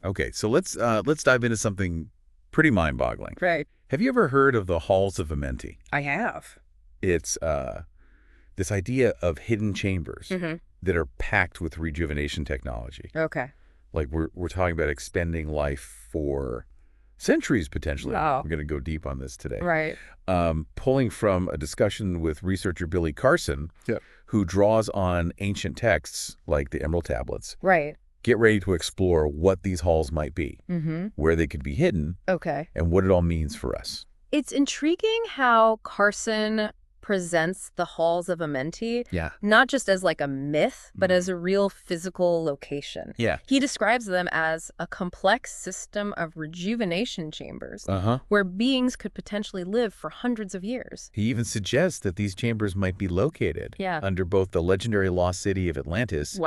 Okay, so let's dive into something pretty mind-boggling. Right. Have you ever heard of the halls of Amenti? I have. It's this idea of hidden chambers Mm-hmm. that are packed with rejuvenation technology. Okay. Like we're talking about extending life for centuries potentially. Wow. We're going to go deep on this today. Right. Pulling from a discussion with researcher Billy Carson, who draws on ancient texts like the Emerald Tablets. Right. Get ready to explore what these halls might be, where they could be hidden, Okay. and what it all means for us. It's intriguing how Carson presents the halls of Amenti not just as like a myth, but as a real physical location. Yeah. He describes them as a complex system of rejuvenation chambers where beings could potentially live for hundreds of years. He even suggests that these chambers might be located under both the legendary lost city of Atlantis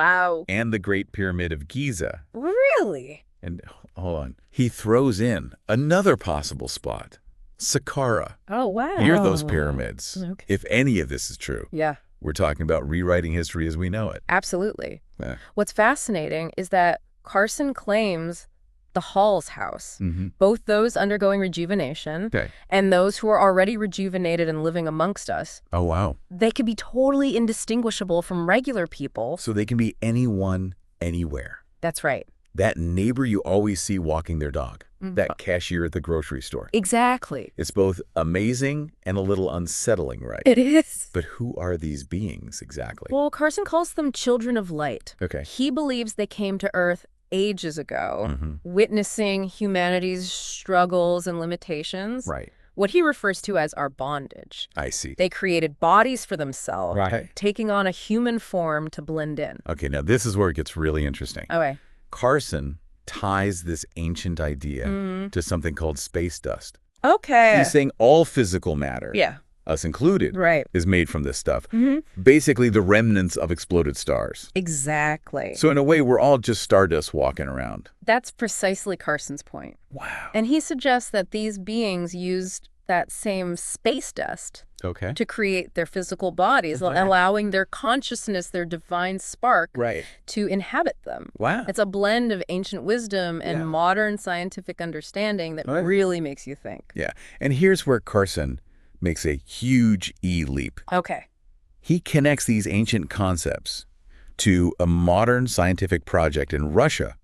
and the Great Pyramid of Giza. Really? And hold on. He throws in another possible spot. Saqqara. Oh, wow. Near those pyramids. Okay. If any of this is true, Yeah. we're talking about rewriting history as we know it. Absolutely. Yeah. What's fascinating is that Carson claims the Hall's house, both those undergoing rejuvenation and those who are already rejuvenated and living amongst us. Oh, wow. They could be totally indistinguishable from regular people. So they can be anyone, anywhere. That's right. That neighbor you always see walking their dog. That cashier at the grocery store. Exactly. It's both amazing and a little unsettling, right? It is. But who are these beings exactly? Well, Carson calls them children of light. Okay. He believes they came to Earth ages ago, witnessing humanity's struggles and limitations. Right. What he refers to as our bondage. I see. They created bodies for themselves, Right. taking on a human form to blend in. Okay, now this is where it gets really interesting. Okay. Carson ties this ancient idea to something called space dust. Okay. He's saying all physical matter, us included, Right. is made from this stuff. Basically the remnants of exploded stars. Exactly. So in a way, we're all just stardust walking around. That's precisely Carson's point. Wow. And he suggests that these beings used that same space dust to create their physical bodies, allowing their consciousness, their divine spark, to inhabit them. Wow. It's a blend of ancient wisdom and modern scientific understanding that really makes you think. Yeah. And here's where Carson makes a huge leap. Okay. He connects these ancient concepts to a modern scientific project in Russia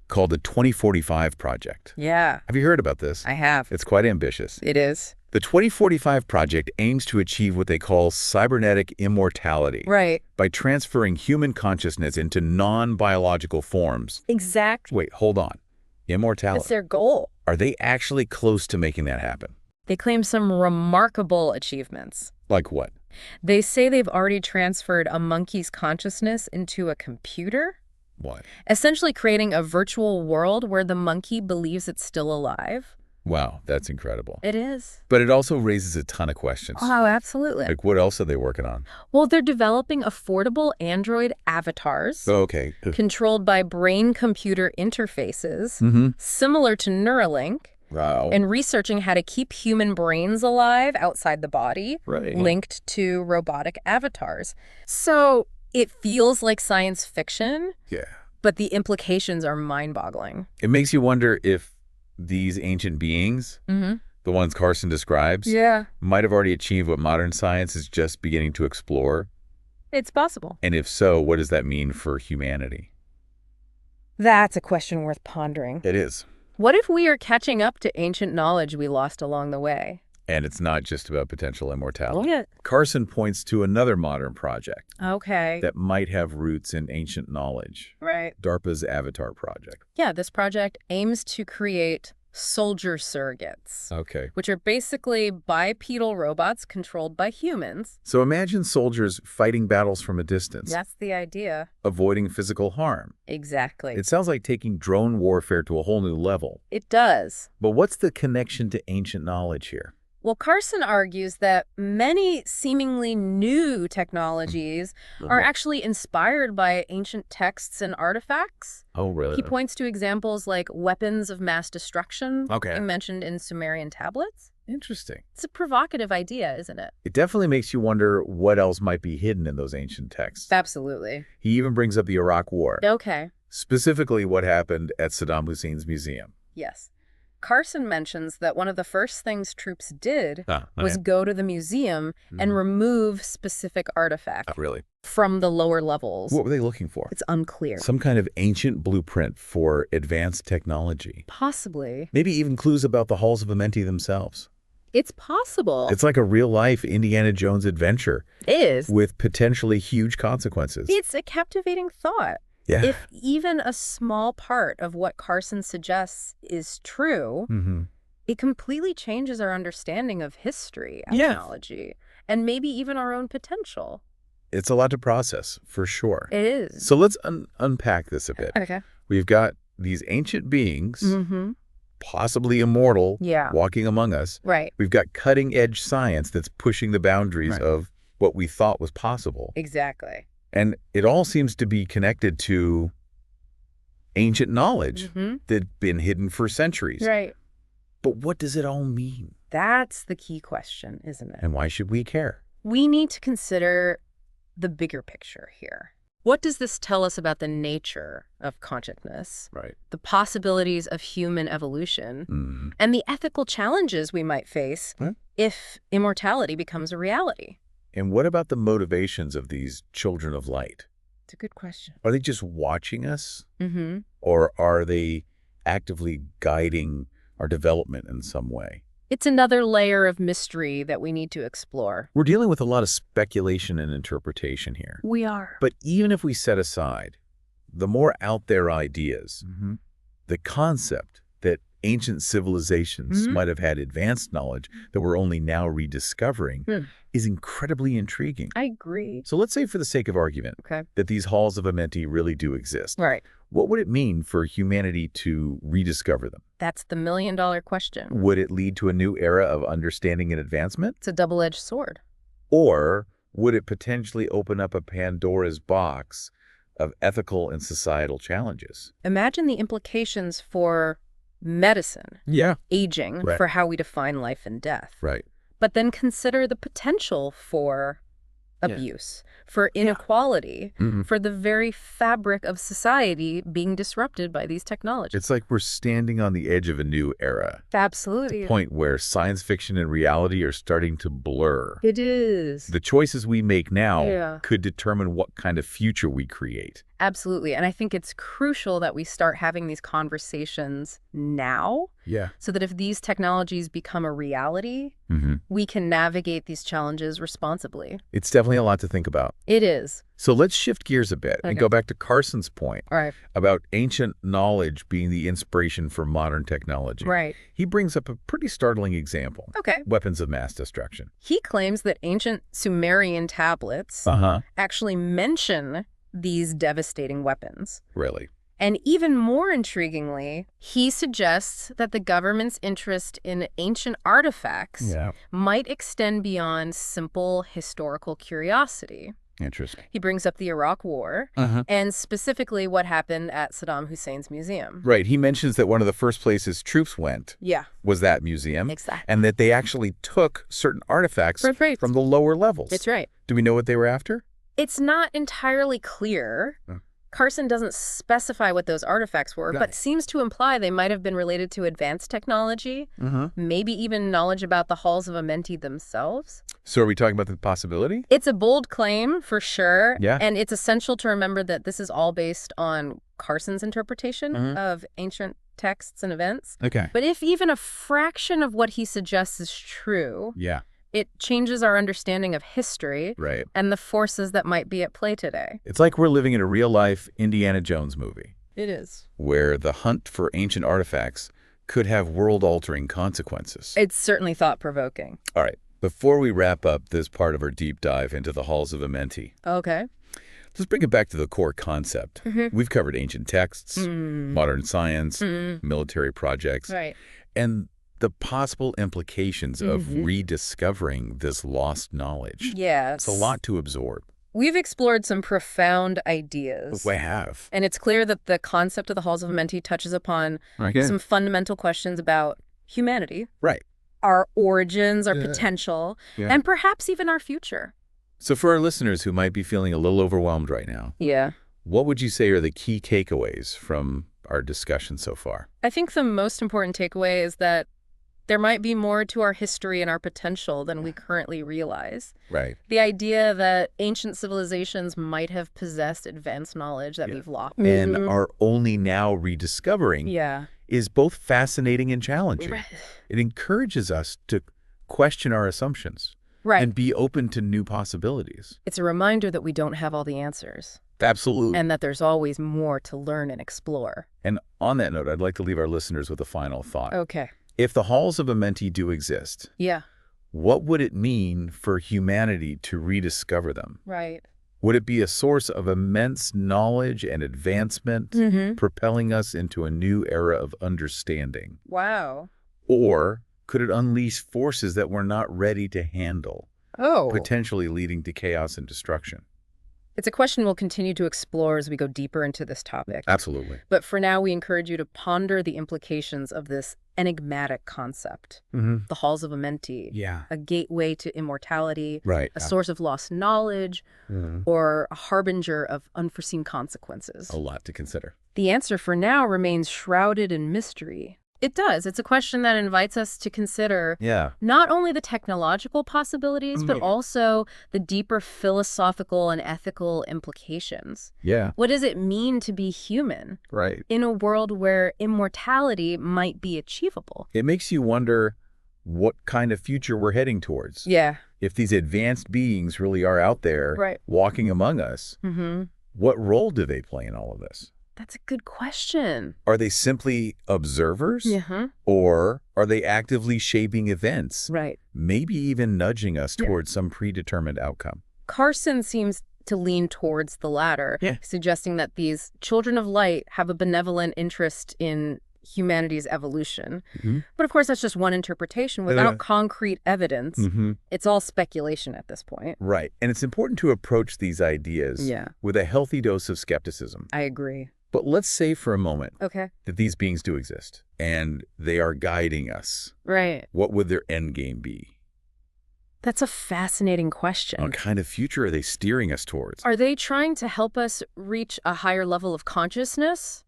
called the 2045 Project. Yeah. Have you heard about this? I have. It's quite ambitious. It is. The 2045 Project aims to achieve what they call cybernetic immortality. Right. By transferring human consciousness into non-biological forms. Exactly. Wait, hold on. Immortality. It's their goal. Are they actually close to making that happen? They claim some remarkable achievements. Like what? They say they've already transferred a monkey's consciousness into a computer. What? Essentially creating a virtual world where the monkey believes it's still alive. Wow, that's incredible. It is. But it also raises a ton of questions. Oh, absolutely. Like, what else are they working on? Well, they're developing affordable Android avatars controlled by brain-computer interfaces, similar to Neuralink, and researching how to keep human brains alive outside the body, linked to robotic avatars. So it feels like science fiction, but the implications are mind-boggling. It makes you wonder if these ancient beings, the ones Carson describes, might have already achieved what modern science is just beginning to explore. It's possible. And if so, what does that mean for humanity? That's a question worth pondering. It is. What if we are catching up to ancient knowledge we lost along the way? And it's not just about potential immortality. Carson points to another modern project that might have roots in ancient knowledge. Right. DARPA's Avatar project. Yeah, this project aims to create soldier surrogates. Which are basically bipedal robots controlled by humans. So imagine soldiers fighting battles from a distance. That's the idea. Avoiding physical harm. Exactly. It sounds like taking drone warfare to a whole new level. It does. But what's the connection to ancient knowledge here? Well, Carson argues that many seemingly new technologies are actually inspired by ancient texts and artifacts. Oh, really? He points to examples like weapons of mass destruction mentioned in Sumerian tablets. Interesting. It's a provocative idea, isn't it? It definitely makes you wonder what else might be hidden in those ancient texts. Absolutely. He even brings up the Iraq War. Okay. Specifically what happened at Saddam Hussein's museum. Yes. Carson mentions that one of the first things troops did was go to the museum and remove specific artifacts from the lower levels. What were they looking for? It's unclear. Some kind of ancient blueprint for advanced technology. Possibly. Maybe even clues about the halls of Amenti themselves. It's possible. It's like a real-life Indiana Jones adventure. It is. With potentially huge consequences. It's a captivating thought. Yeah. If even a small part of what Carson suggests is true, it completely changes our understanding of history, archaeology, and maybe even our own potential. It's a lot to process, for sure. It is. So let's unpack this a bit. Okay. We've got these ancient beings, possibly immortal, walking among us. Right. We've got cutting-edge science that's pushing the boundaries of what we thought was possible. Exactly. And it all seems to be connected to ancient knowledge that'd been hidden for centuries. Right. But what does it all mean? That's the key question, isn't it? And why should we care? We need to consider the bigger picture here. What does this tell us about the nature of consciousness, the possibilities of human evolution, and the ethical challenges we might face if immortality becomes a reality? And what about the motivations of these children of light? It's a good question. Are they just watching us? Or are they actively guiding our development in some way? It's another layer of mystery that we need to explore. We're dealing with a lot of speculation and interpretation here. We are. But even if we set aside the more out there ideas, the concept that ancient civilizations might have had advanced knowledge that we're only now rediscovering is incredibly intriguing. I agree. So let's say for the sake of argument that these halls of Amenti really do exist. Right. What would it mean for humanity to rediscover them? That's the million-dollar question. Would it lead to a new era of understanding and advancement? It's a double-edged sword. Or would it potentially open up a Pandora's box of ethical and societal challenges? Imagine the implications for medicine, aging, for how we define life and death. Right. But then consider the potential for abuse, for inequality, for the very fabric of society being disrupted by these technologies. It's like we're standing on the edge of a new era. Absolutely. It's a point where science fiction and reality are starting to blur. It is. The choices we make now could determine what kind of future we create. Absolutely. And I think it's crucial that we start having these conversations now. So that if these technologies become a reality, we can navigate these challenges responsibly. It's definitely a lot to think about. It is. So let's shift gears a bit and go back to Carson's point about ancient knowledge being the inspiration for modern technology. He brings up a pretty startling example. Weapons of mass destruction. He claims that ancient Sumerian tablets actually mention these devastating weapons. Really? And even more intriguingly, he suggests that the government's interest in ancient artifacts might extend beyond simple historical curiosity. Interesting. He brings up the Iraq War and specifically what happened at Saddam Hussein's museum. Right. He mentions that one of the first places troops went was that museum. Exactly. And that they actually took certain artifacts from the lower levels. That's right. Do we know what they were after? It's not entirely clear. Carson doesn't specify what those artifacts were, but seems to imply they might have been related to advanced technology, maybe even knowledge about the halls of Amenti themselves. So are we talking about the possibility? It's a bold claim, for sure. And it's essential to remember that this is all based on Carson's interpretation of ancient texts and events. But if even a fraction of what he suggests is true, it changes our understanding of history and the forces that might be at play today. It's like we're living in a real-life Indiana Jones movie. It is. Where the hunt for ancient artifacts could have world-altering consequences. It's certainly thought-provoking. All right. Before we wrap up this part of our deep dive into the halls of Amenti, let's bring it back to the core concept. We've covered ancient texts, modern science, military projects, and the possible implications of rediscovering this lost knowledge. It's a lot to absorb. We've explored some profound ideas. We have. And it's clear that the concept of the halls of Amenti touches upon some fundamental questions about humanity. Our origins, our potential, and perhaps even our future. So for our listeners who might be feeling a little overwhelmed right now, What would you say are the key takeaways from our discussion so far? I think the most important takeaway is that there might be more to our history and our potential than we currently realize. Right. The idea that ancient civilizations might have possessed advanced knowledge that we've lost. And are only now rediscovering is both fascinating and challenging. Right. It encourages us to question our assumptions and be open to new possibilities. It's a reminder that we don't have all the answers. Absolutely. And that there's always more to learn and explore. And on that note, I'd like to leave our listeners with a final thought. Okay. If the halls of Amenti do exist, what would it mean for humanity to rediscover them? Right. Would it be a source of immense knowledge and advancement, propelling us into a new era of understanding? Wow. Or could it unleash forces that we're not ready to handle, potentially leading to chaos and destruction? It's a question we'll continue to explore as we go deeper into this topic. Absolutely. But for now, we encourage you to ponder the implications of this enigmatic concept. The halls of Amenti. A gateway to immortality. Right. A source of lost knowledge. Or a harbinger of unforeseen consequences. A lot to consider. The answer for now remains shrouded in mystery. It does. It's a question that invites us to consider not only the technological possibilities, but also the deeper philosophical and ethical implications. What does it mean to be human? Right. In a world where immortality might be achievable? It makes you wonder what kind of future we're heading towards. If these advanced beings really are out there walking among us, what role do they play in all of this? That's a good question. Are they simply observers? Or are they actively shaping events? Right. Maybe even nudging us towards some predetermined outcome. Carson seems to lean towards the latter, suggesting that these children of light have a benevolent interest in humanity's evolution. But of course, that's just one interpretation without concrete evidence. It's all speculation at this point. Right. And it's important to approach these ideas with a healthy dose of skepticism. I agree. But let's say for a moment that these beings do exist and they are guiding us. Right. What would their end game be? That's a fascinating question. What kind of future are they steering us towards? Are they trying to help us reach a higher level of consciousness?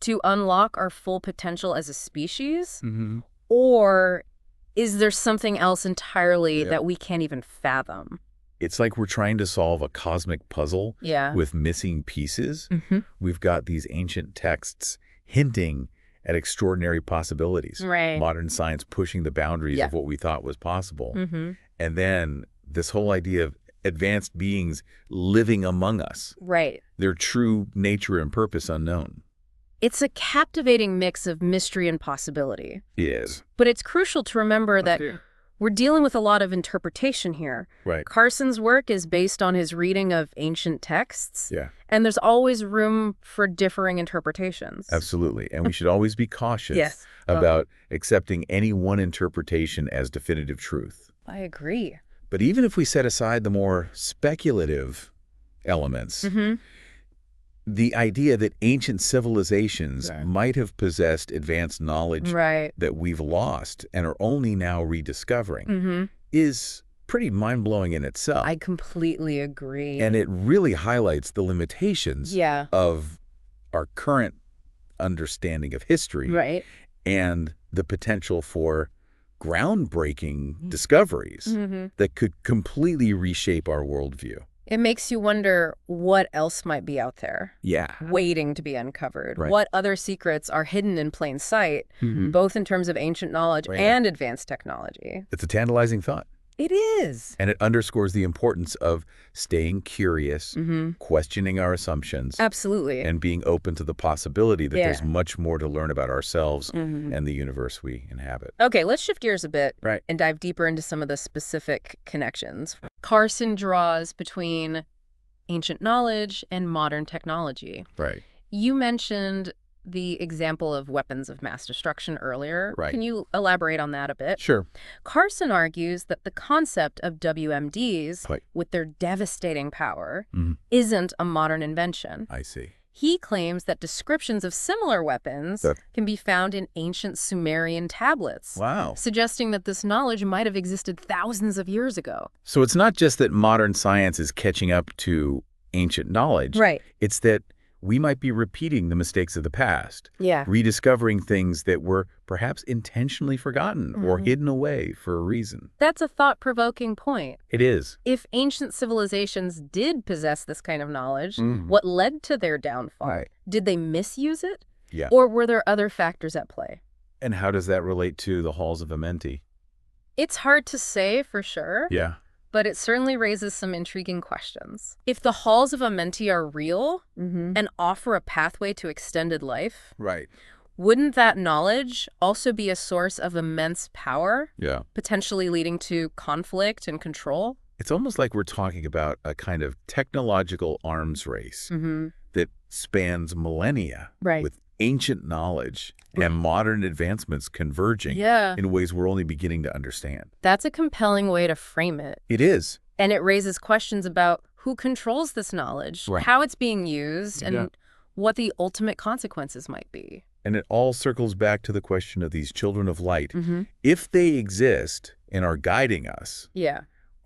To unlock our full potential as a species? Or is there something else entirely that we can't even fathom? It's like we're trying to solve a cosmic puzzle with missing pieces. We've got these ancient texts hinting at extraordinary possibilities. Modern science pushing the boundaries of what we thought was possible. And then this whole idea of advanced beings living among us. Their true nature and purpose unknown. It's a captivating mix of mystery and possibility. It is. But it's crucial to remember that we're dealing with a lot of interpretation here. Carson's work is based on his reading of ancient texts. And there's always room for differing interpretations. Absolutely. And we should always be cautious about accepting any one interpretation as definitive truth. I agree. But even if we set aside the more speculative elements, the idea that ancient civilizations might have possessed advanced knowledge that we've lost and are only now rediscovering is pretty mind-blowing in itself. I completely agree. And it really highlights the limitations of our current understanding of history and the potential for groundbreaking discoveries that could completely reshape our worldview. It makes you wonder what else might be out there. Waiting to be uncovered. What other secrets are hidden in plain sight, both in terms of ancient knowledge and advanced technology. It's a tantalizing thought. It is. And it underscores the importance of staying curious, questioning our assumptions. Absolutely. And being open to the possibility that there's much more to learn about ourselves and the universe we inhabit. Okay, let's shift gears a bit and dive deeper into some of the specific connections. Carson draws between ancient knowledge and modern technology. You mentioned the example of weapons of mass destruction earlier. Can you elaborate on that a bit? Sure. Carson argues that the concept of WMDs, with their devastating power, isn't a modern invention. I see. He claims that descriptions of similar weapons can be found in ancient Sumerian tablets. Suggesting that this knowledge might have existed thousands of years ago. So it's not just that modern science is catching up to ancient knowledge. Right. It's that we might be repeating the mistakes of the past, rediscovering things that were perhaps intentionally forgotten or hidden away for a reason. That's a thought-provoking point. It is. If ancient civilizations did possess this kind of knowledge, what led to their downfall? Right. Did they misuse it? Yeah. Or were there other factors at play? And how does that relate to the halls of Amenti? It's hard to say for sure. Yeah. But it certainly raises some intriguing questions. If the halls of Amenti are real and offer a pathway to extended life, wouldn't that knowledge also be a source of immense power? Yeah. Potentially leading to conflict and control? It's almost like we're talking about a kind of technological arms race that spans millennia with ancient knowledge and modern advancements converging in ways we're only beginning to understand. That's a compelling way to frame it. It is. And it raises questions about who controls this knowledge, how it's being used, and what the ultimate consequences might be. And it all circles back to the question of these children of light. If they exist and are guiding us,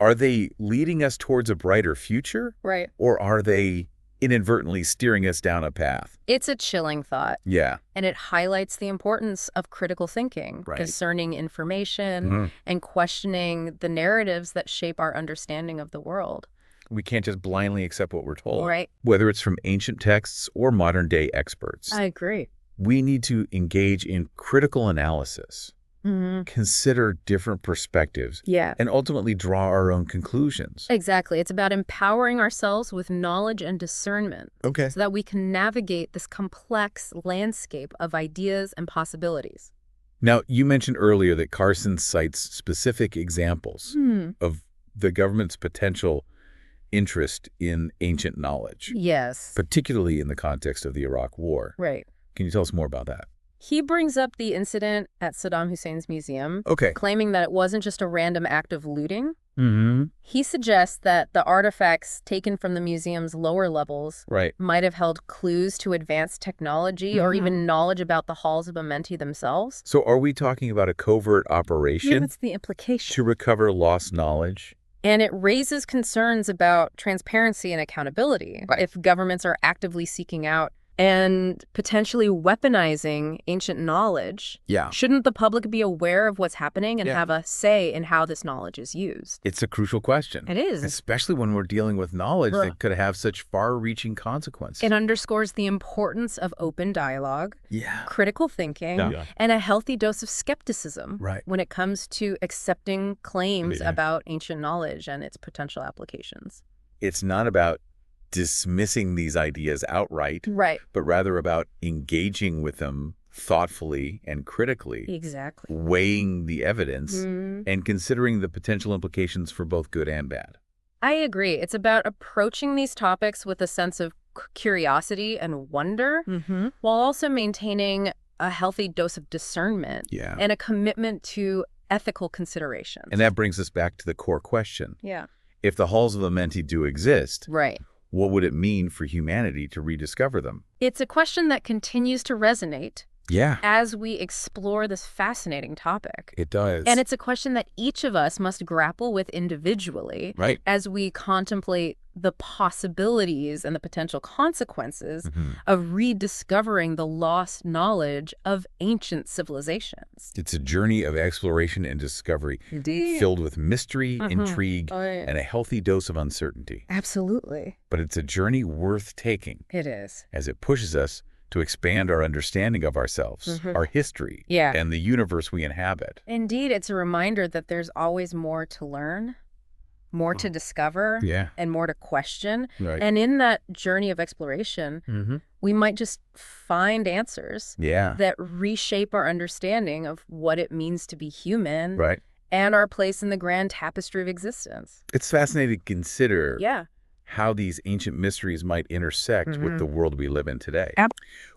are they leading us towards a brighter future? Right. Or are they inadvertently steering us down a path? It's a chilling thought. Yeah. And it highlights the importance of critical thinking, discerning information, and questioning the narratives that shape our understanding of the world. We can't just blindly accept what we're told. Right. Whether it's from ancient texts or modern-day experts. I agree. We need to engage in critical analysis, consider different perspectives, and ultimately draw our own conclusions. Exactly. It's about empowering ourselves with knowledge and discernment so that we can navigate this complex landscape of ideas and possibilities. Now, you mentioned earlier that Carson cites specific examples of the government's potential interest in ancient knowledge. Yes. Particularly in the context of the Iraq War. Right. Can you tell us more about that? He brings up the incident at Saddam Hussein's museum, claiming that it wasn't just a random act of looting. He suggests that the artifacts taken from the museum's lower levels might have held clues to advanced technology or even knowledge about the halls of Amenti themselves. So are we talking about a covert operation? Yeah, that's the implication. To recover lost knowledge? And it raises concerns about transparency and accountability. If governments are actively seeking out and potentially weaponizing ancient knowledge, shouldn't the public be aware of what's happening and have a say in how this knowledge is used? It's a crucial question. It is. Especially when we're dealing with knowledge that could have such far-reaching consequences. It underscores the importance of open dialogue, critical thinking, and a healthy dose of skepticism when it comes to accepting claims about ancient knowledge and its potential applications. It's not about dismissing these ideas outright, but rather about engaging with them thoughtfully and critically, weighing the evidence and considering the potential implications for both good and bad. I agree. It's about approaching these topics with a sense of curiosity and wonder, while also maintaining a healthy dose of discernment and a commitment to ethical considerations. And that brings us back to the core question. If the halls of Amenti do exist, what would it mean for humanity to rediscover them? It's a question that continues to resonate as we explore this fascinating topic. It does. And it's a question that each of us must grapple with individually as we contemplate the possibilities and the potential consequences of rediscovering the lost knowledge of ancient civilizations. It's a journey of exploration and discovery filled with mystery, intrigue, and a healthy dose of uncertainty. Absolutely. But it's a journey worth taking. It is. As it pushes us to expand our understanding of ourselves, our history, and the universe we inhabit. Indeed, it's a reminder that there's always more to learn, more to discover, and more to question. And in that journey of exploration, we might just find answers that reshape our understanding of what it means to be human and our place in the grand tapestry of existence. It's fascinating to consider how these ancient mysteries might intersect with the world we live in today.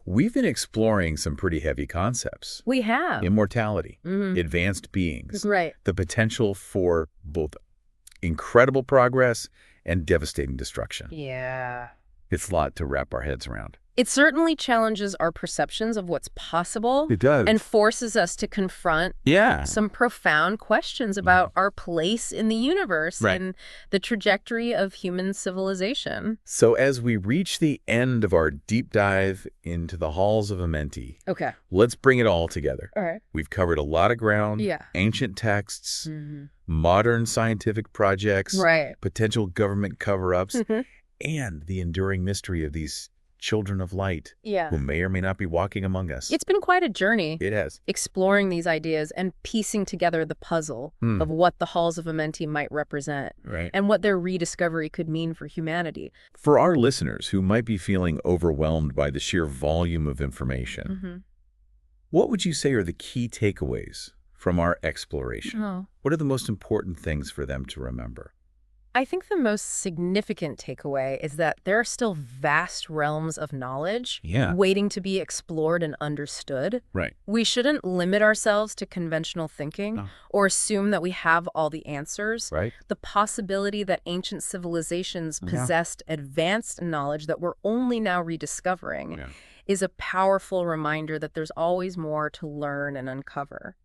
We've been exploring some pretty heavy concepts. We have. Immortality, advanced beings, the potential for both incredible progress and devastating destruction. Yeah. It's a lot to wrap our heads around. It certainly challenges our perceptions of what's possible. It does. And forces us to confront some profound questions about our place in the universe and the trajectory of human civilization. So as we reach the end of our deep dive into the halls of Amenti, let's bring it all together. All right. We've covered a lot of ground, ancient texts, modern scientific projects, potential government cover-ups, and the enduring mystery of these children of light who may or may not be walking among us. It's been quite a journey. It has. Exploring these ideas and piecing together the puzzle of what the halls of Amenti might represent and what their rediscovery could mean for humanity. For our listeners who might be feeling overwhelmed by the sheer volume of information, what would you say are the key takeaways from our exploration? What are the most important things for them to remember? I think the most significant takeaway is that there are still vast realms of knowledge waiting to be explored and understood. We shouldn't limit ourselves to conventional thinking or assume that we have all the answers. The possibility that ancient civilizations possessed advanced knowledge that we're only now rediscovering is a powerful reminder that there's always more to learn and uncover.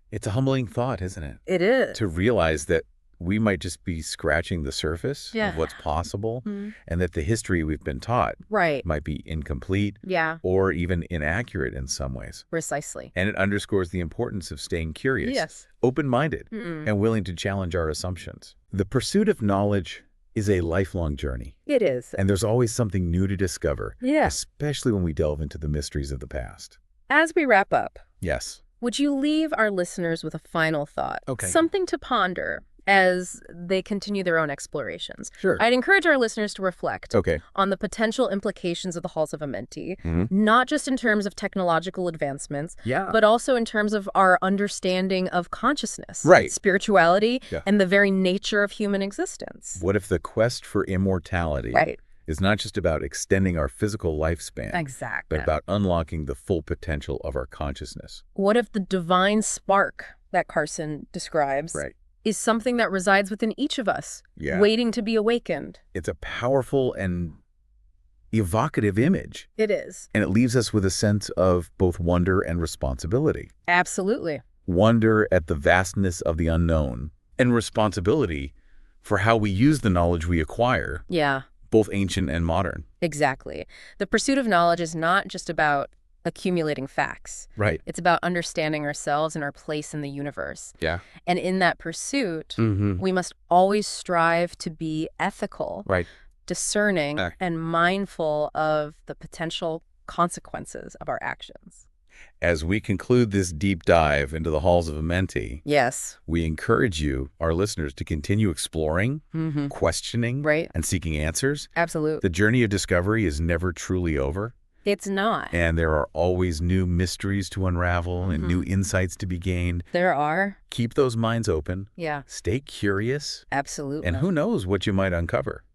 It's a humbling thought, isn't it? It is. To realize that we might just be scratching the surface of what's possible, and that the history we've been taught might be incomplete or even inaccurate in some ways. Precisely. And it underscores the importance of staying curious, open-minded, and willing to challenge our assumptions. The pursuit of knowledge is a lifelong journey. It is. And there's always something new to discover, especially when we delve into the mysteries of the past. As we wrap up, would you leave our listeners with a final thought? Something to ponder as they continue their own explorations. I'd encourage our listeners to reflect on the potential implications of the halls of Amenti, not just in terms of technological advancements, but also in terms of our understanding of consciousness, spirituality, and the very nature of human existence. What if the quest for immortality is not just about extending our physical lifespan, but about unlocking the full potential of our consciousness? What if the divine spark that Carson describes is something that resides within each of us, waiting to be awakened? It's a powerful and evocative image. It is. And it leaves us with a sense of both wonder and responsibility. Absolutely. Wonder at the vastness of the unknown, and responsibility for how we use the knowledge we acquire, both ancient and modern. Exactly. The pursuit of knowledge is not just about accumulating facts. It's about understanding ourselves and our place in the universe. And in that pursuit, we must always strive to be ethical, discerning, and mindful of the potential consequences of our actions. As we conclude this deep dive into the halls of Amenti, we encourage you, our listeners, to continue exploring, questioning, and seeking answers. Absolutely. The journey of discovery is never truly over. It's not. And there are always new mysteries to unravel and new insights to be gained. There are. Keep those minds open. Stay curious. Absolutely. And who knows what you might uncover.